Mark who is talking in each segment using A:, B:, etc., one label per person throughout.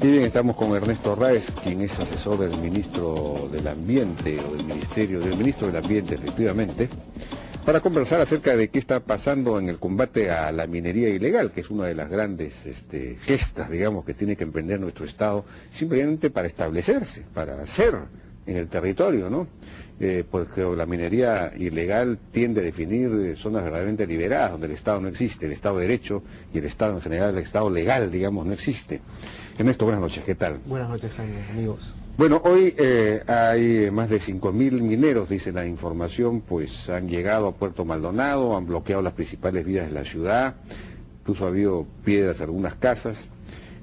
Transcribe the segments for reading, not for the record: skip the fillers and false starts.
A: Y bien, estamos con Ernesto Ráez, quien es asesor del ministro del Ambiente, o del ministro del Ambiente, efectivamente, para conversar acerca de qué está pasando en el combate a la minería ilegal, que es una de las grandes gestas, digamos, que tiene que emprender nuestro Estado, simplemente para establecerse, para ser en el territorio, ¿no? Porque la minería ilegal tiende a definir zonas verdaderamente liberadas, donde el Estado no existe, el Estado de Derecho y el Estado en general, el Estado legal, digamos, no existe. Ernesto, buenas noches, ¿qué tal?
B: Buenas noches, Jaime, amigos.
A: Bueno, hoy hay más de 5.000 mineros, dice la información, pues han llegado a Puerto Maldonado, han bloqueado las principales vías de la ciudad, incluso ha habido piedras en algunas casas.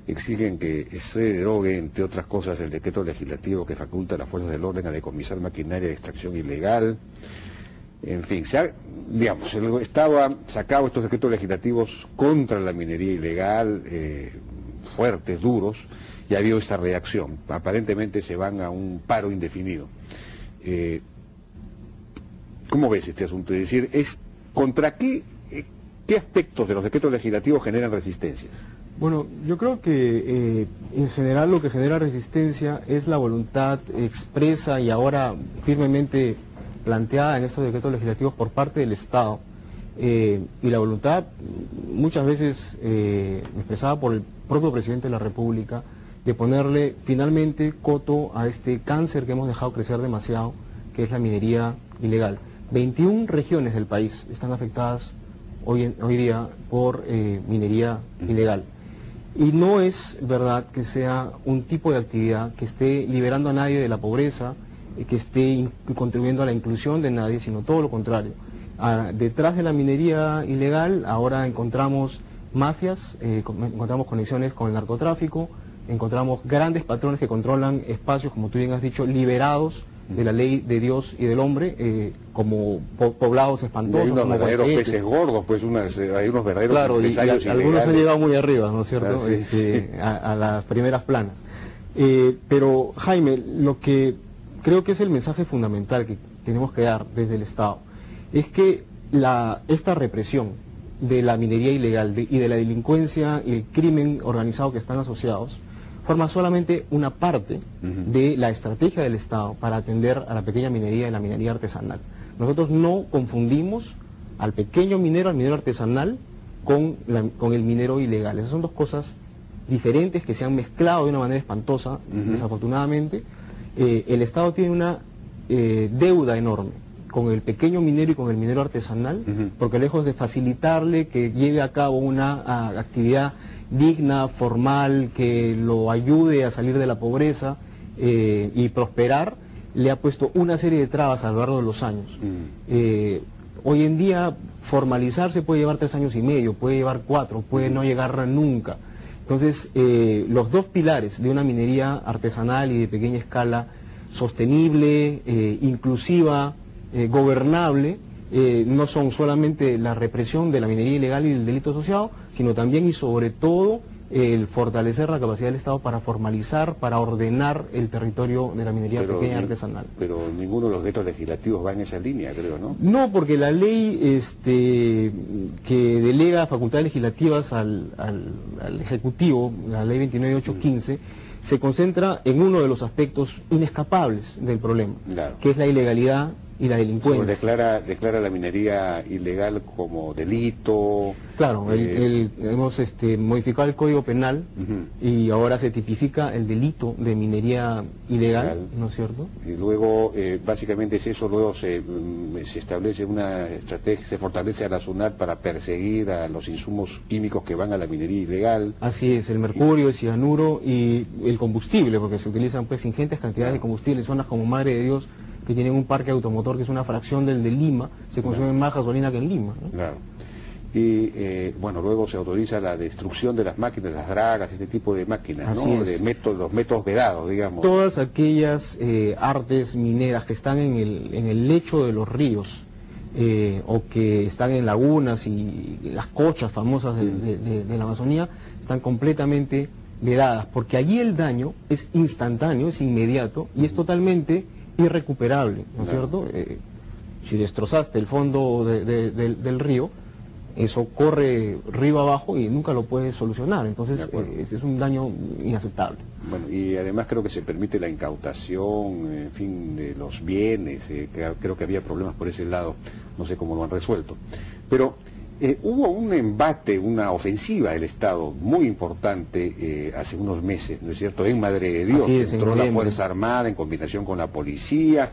A: Exigen que se derogue, entre otras cosas, el decreto legislativo que faculta a las fuerzas del orden a decomisar maquinaria de extracción ilegal. En fin, digamos, el Estado ha sacado estos decretos legislativos contra la minería ilegal, fuertes, duros, y ha habido esta reacción. Aparentemente se van a un paro indefinido. ¿Cómo ves este asunto? Es decir, ¿contra qué aspectos de los decretos legislativos generan resistencias?
B: Bueno, yo creo que en general lo que genera resistencia es la voluntad expresa y ahora firmemente planteada en estos decretos legislativos por parte del Estado y la voluntad muchas veces expresada por el propio presidente de la República de ponerle finalmente coto a este cáncer que hemos dejado crecer demasiado, que es la minería ilegal. 21 regiones del país están afectadas hoy día por minería ilegal. Y no es verdad que sea un tipo de actividad que esté liberando a nadie de la pobreza, que esté contribuyendo a la inclusión de nadie, sino todo lo contrario. Detrás de la minería ilegal ahora encontramos mafias, encontramos conexiones con el narcotráfico, encontramos grandes patrones que controlan espacios, como tú bien has dicho, liberados de la ley de Dios y del hombre, como poblados espantosos.
A: Y hay unos
B: como
A: verdaderos peces gordos, pues hay unos verdaderos
B: claro,
A: empresarios
B: y algunos han llegado muy arriba, ¿no es cierto?,
A: Ah, sí, sí.
B: a las primeras planas. Pero, Jaime, lo que creo que es el mensaje fundamental que tenemos que dar desde el Estado es que esta represión de la minería ilegal y de la delincuencia y el crimen organizado que están asociados forma solamente una parte de la estrategia del Estado para atender a la pequeña minería y la minería artesanal. Nosotros no confundimos al pequeño minero, al minero artesanal, con el minero ilegal. Esas son dos cosas diferentes que se han mezclado de una manera espantosa, desafortunadamente. El Estado tiene una deuda enorme con el pequeño minero y con el minero artesanal, porque lejos de facilitarle que lleve a cabo una actividad digna, formal, que lo ayude a salir de la pobreza y prosperar, le ha puesto una serie de trabas a lo largo de los años. Hoy en día formalizarse puede llevar 3 años y medio, puede llevar 4, puede no llegar nunca. Entonces, los dos pilares de una minería artesanal y de pequeña escala, sostenible, inclusiva, gobernable, no son solamente la represión de la minería ilegal y el delito asociado, sino también y sobre todo el fortalecer la capacidad del Estado para formalizar, para ordenar el territorio de la minería pequeña y artesanal.
A: Pero ninguno de los decretos legislativos va en esa línea, creo, ¿no?
B: No, porque la ley que delega facultades legislativas al Ejecutivo, la ley 29815, se concentra en uno de los aspectos inescapables del problema,
A: claro,
B: que es la ilegalidad y la delincuencia.
A: Declara la minería ilegal como delito.
B: Claro, hemos modificado el Código Penal y ahora se tipifica el delito de minería ilegal, ¿no es cierto?
A: Y luego, básicamente es eso, luego se establece una estrategia, se fortalece a la SUNAT para perseguir a los insumos químicos que van a la minería ilegal.
B: Así es, el mercurio, el cianuro y el combustible, porque se utilizan pues ingentes cantidades de combustible en zonas como Madre de Dios, que tienen un parque automotor que es una fracción del de Lima, se consume más gasolina que en Lima, ¿no?
A: Claro. Y bueno, luego se autoriza la destrucción de las máquinas, las dragas, este tipo de máquinas,
B: Así
A: ¿no?
B: es.
A: Los métodos vedados, digamos.
B: Todas aquellas artes mineras que están en el lecho de los ríos o que están en lagunas y las cochas famosas de la Amazonía están completamente vedadas, porque allí el daño es instantáneo, es inmediato y es totalmente irrecuperable, ¿no es cierto? Si destrozaste el fondo del río, eso corre río abajo y nunca lo puedes solucionar. Entonces es un daño inaceptable.
A: Bueno, y además creo que se permite la incautación, en fin, de los bienes, creo que había problemas por ese lado, no sé cómo lo han resuelto. Pero hubo un embate, una ofensiva del Estado muy importante hace unos meses, ¿no es cierto?, en Madre de Dios. Entró la Fuerza Armada en combinación con la policía,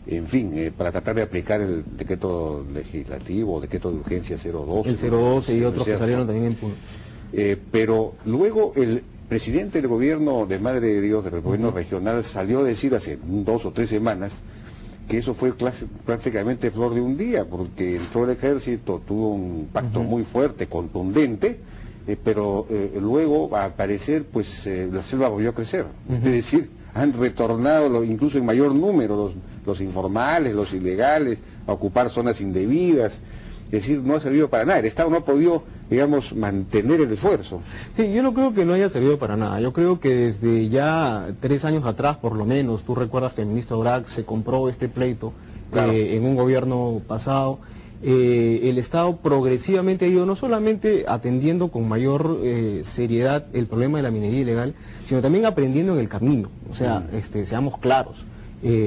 A: en fin, para tratar de aplicar el decreto legislativo, decreto de urgencia 012.
B: El 012 y otros que salieron también en Puno.
A: Pero luego el presidente del gobierno de Madre de Dios, del gobierno regional, salió a decir hace 2 o 3 semanas que eso fue prácticamente flor de un día, porque entró el ejército, tuvo un pacto muy fuerte, contundente, pero luego, al parecer, pues la selva volvió a crecer. Es decir, han retornado incluso en mayor número los informales, los ilegales, a ocupar zonas indebidas. Es decir, no ha servido para nada. El Estado no ha podido, digamos, mantener el esfuerzo.
B: Sí, yo no creo que no haya servido para nada. Yo creo que desde ya 3 años atrás, por lo menos, tú recuerdas que el ministro Brac se compró este pleito en un gobierno pasado. El Estado progresivamente ha ido no solamente atendiendo con mayor seriedad el problema de la minería ilegal, sino también aprendiendo en el camino. O sea, seamos claros.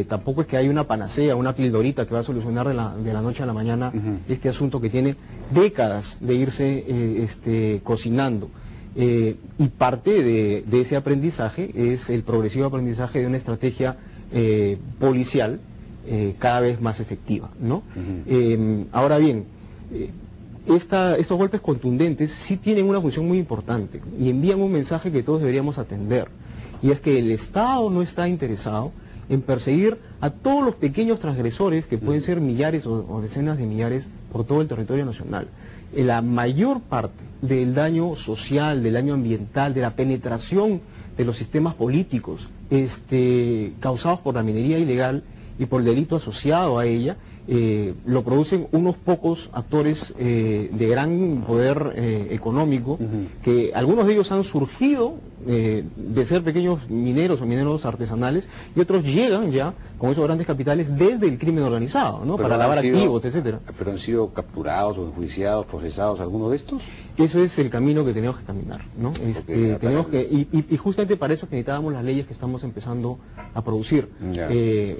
B: Tampoco es que hay una panacea, una pildorita que va a solucionar de la noche a la mañana este asunto que tiene décadas de irse cocinando. Y parte de ese aprendizaje es el progresivo aprendizaje de una estrategia policial cada vez más efectiva, ¿no? Ahora bien, estos golpes contundentes sí tienen una función muy importante y envían un mensaje que todos deberíamos atender, y es que el Estado no está interesado en perseguir a todos los pequeños transgresores, que pueden ser millares o decenas de millares por todo el territorio nacional. La mayor parte del daño social, del daño ambiental, de la penetración de los sistemas políticos causados por la minería ilegal y por el delito asociado a ella, lo producen unos pocos actores de gran poder económico, que algunos de ellos han surgido de ser pequeños mineros o mineros artesanales, y otros llegan ya con esos grandes capitales desde el crimen organizado, ¿no? Para lavar activos, etcétera.
A: ¿Pero han sido capturados o enjuiciados, procesados algunos de estos?
B: Eso es el camino que tenemos que caminar, ¿no? Y justamente para eso es que necesitábamos las leyes que estamos empezando a producir.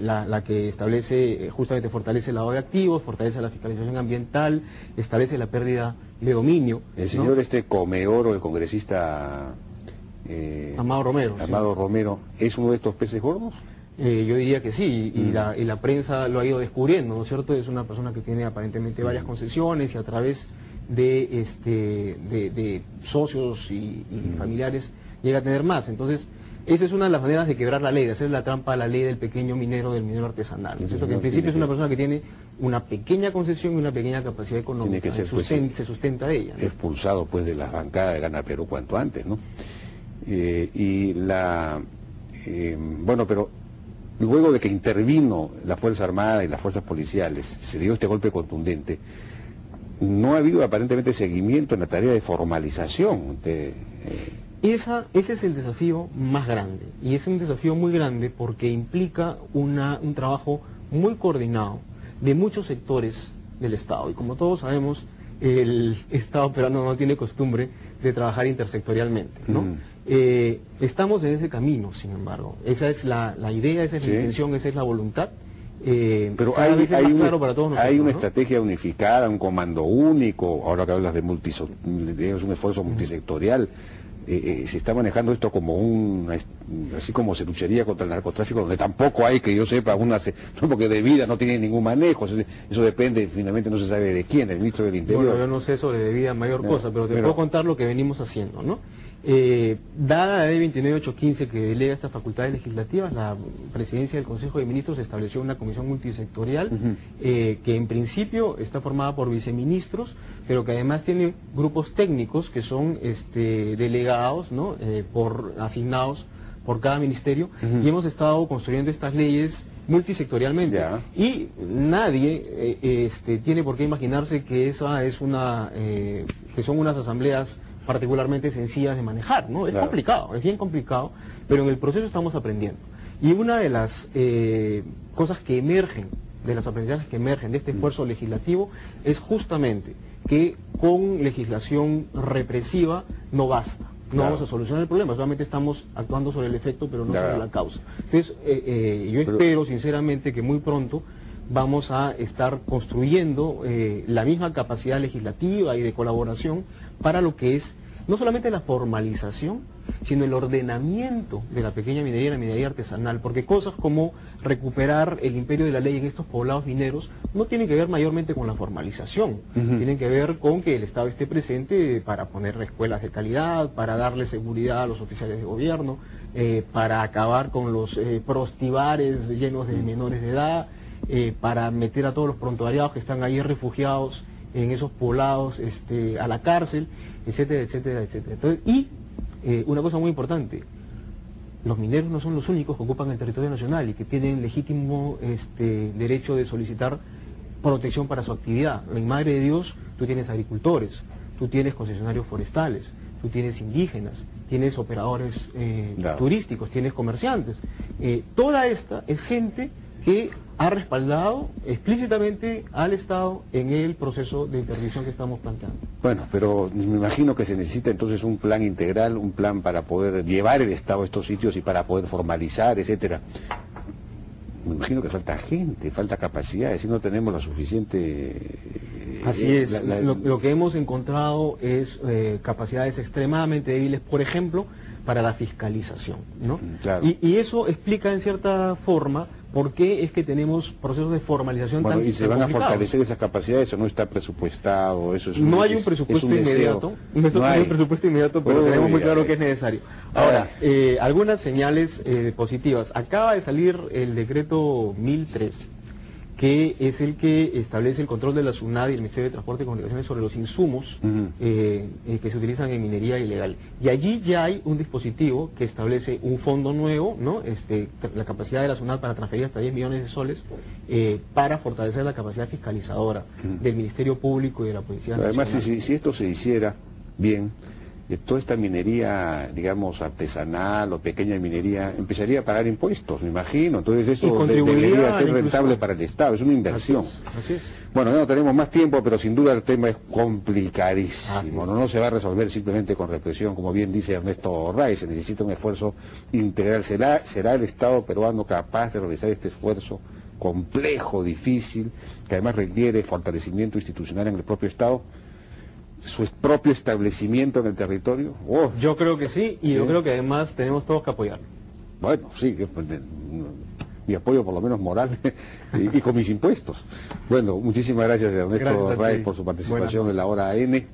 B: La que establece, justamente fortalece el lavado de activos, fortalece la fiscalización ambiental, establece la pérdida de dominio.
A: El señor Comeoro, el congresista
B: Amado Romero.
A: Amado Romero, ¿es uno de estos peces gordos?
B: Yo diría que sí, y la prensa lo ha ido descubriendo, ¿no es cierto? Es una persona que tiene aparentemente varias concesiones, y a través de socios y familiares llega a tener más. Entonces, esa es una de las maneras de quebrar la ley, de hacer la trampa a la ley del pequeño minero, del minero artesanal, ¿no es cierto? Que en principio es una persona que tiene una pequeña concesión y una pequeña capacidad económica,
A: tiene que ser,
B: se sustenta de ella, ¿no?
A: Expulsado pues de las bancadas de Gana Perú cuanto antes, ¿no? Bueno, pero luego de que intervino la Fuerza Armada y las fuerzas policiales, se dio este golpe contundente, no ha habido aparentemente seguimiento en la tarea de formalización.
B: Ese es el desafío más grande, y es un desafío muy grande porque implica un trabajo muy coordinado de muchos sectores del Estado, y como todos sabemos, el Estado peruano no tiene costumbre de trabajar intersectorialmente, ¿no? Estamos en ese camino, sin embargo. Esa es la idea, esa es la intención, esa es la voluntad.
A: Pero hay una estrategia unificada, un comando único. Ahora que hablas de es un esfuerzo multisectorial. Se está manejando esto como así como se lucharía contra el narcotráfico, donde tampoco hay, que yo sepa, porque de vida no tiene ningún manejo. Eso depende, finalmente no se sabe de quién, el ministro del Interior.
B: Bueno, yo no sé sobre de vida mayor cosa, pero te puedo contar lo que venimos haciendo, ¿no? Dada la ley 29815 que delega estas facultades legislativas, la presidencia del Consejo de Ministros estableció una comisión multisectorial que en principio está formada por viceministros, pero que además tiene grupos técnicos que son delegados, ¿no? Asignados por cada ministerio, y hemos estado construyendo estas leyes multisectorialmente. Y nadie tiene por qué imaginarse que esa es que son unas asambleas particularmente sencillas de manejar, ¿no? Es complicado, es bien complicado, pero en el proceso estamos aprendiendo. Y una de las cosas que emergen, de los aprendizajes que emergen de este esfuerzo legislativo, es justamente que con legislación represiva no basta. No vamos a solucionar el problema, solamente estamos actuando sobre el efecto, pero no sobre la causa. Entonces, yo espero sinceramente que muy pronto vamos a estar construyendo la misma capacidad legislativa y de colaboración para lo que es no solamente la formalización, sino el ordenamiento de la pequeña minería y la minería artesanal, porque cosas como recuperar el imperio de la ley en estos poblados mineros no tienen que ver mayormente con la formalización, tienen que ver con que el Estado esté presente para poner escuelas de calidad, para darle seguridad a los oficiales de gobierno, para acabar con los prostibares llenos de menores de edad, para meter a todos los prontuariados que están ahí refugiados en esos poblados a la cárcel, etcétera, etcétera, etcétera. Entonces, una cosa muy importante, los mineros no son los únicos que ocupan el territorio nacional y que tienen legítimo derecho de solicitar protección para su actividad. En Madre de Dios tú tienes agricultores, tú tienes concesionarios forestales, tú tienes indígenas, tienes operadores turísticos, tienes comerciantes. Toda esta es gente que ha respaldado explícitamente al Estado en el proceso de intervención que estamos planteando.
A: Bueno, pero me imagino que se necesita entonces un plan integral, un plan para poder llevar el Estado a estos sitios y para poder formalizar, etcétera. Me imagino que falta gente, falta capacidad, si no tenemos la suficiente...
B: Así es, lo que hemos encontrado es capacidades extremadamente débiles, por ejemplo, para la fiscalización, ¿no?
A: Claro.
B: Y eso explica en cierta forma por qué es que tenemos procesos de formalización tan
A: complicados. ¿Y se van a
B: complicados?
A: fortalecer esas capacidades o no está presupuestado? Eso es
B: no hay un presupuesto inmediato, no hay un presupuesto inmediato, pero tenemos muy claro que es necesario. Ahora, algunas señales positivas. Acaba de salir el decreto 1003, que es el que establece el control de la SUNAD y el Ministerio de Transporte y Comunicaciones sobre los insumos que se utilizan en minería ilegal. Y allí ya hay un dispositivo que establece un fondo nuevo, ¿no? La capacidad de la SUNAD para transferir hasta 10 millones de soles para fortalecer la capacidad fiscalizadora del Ministerio Público y de la Policía Nacional.
A: Además, si esto se hiciera bien, toda esta minería, digamos, artesanal o pequeña minería, empezaría a pagar impuestos, me imagino. Entonces eso debería ser rentable para el Estado, es una inversión.
B: Así es.
A: Bueno, no tenemos más tiempo, pero sin duda el tema es complicadísimo. No se va a resolver simplemente con represión, como bien dice Ernesto Ray, se necesita un esfuerzo integral. ¿Será el Estado peruano capaz de realizar este esfuerzo complejo, difícil, que además requiere fortalecimiento institucional en el propio Estado? ¿Su propio establecimiento en el territorio?
B: Yo creo que sí, y yo creo que además tenemos todos que apoyarlo.
A: Bueno, sí, mi apoyo por lo menos moral y con mis impuestos. Bueno, muchísimas gracias Ernesto Ray por su participación en la Hora AM.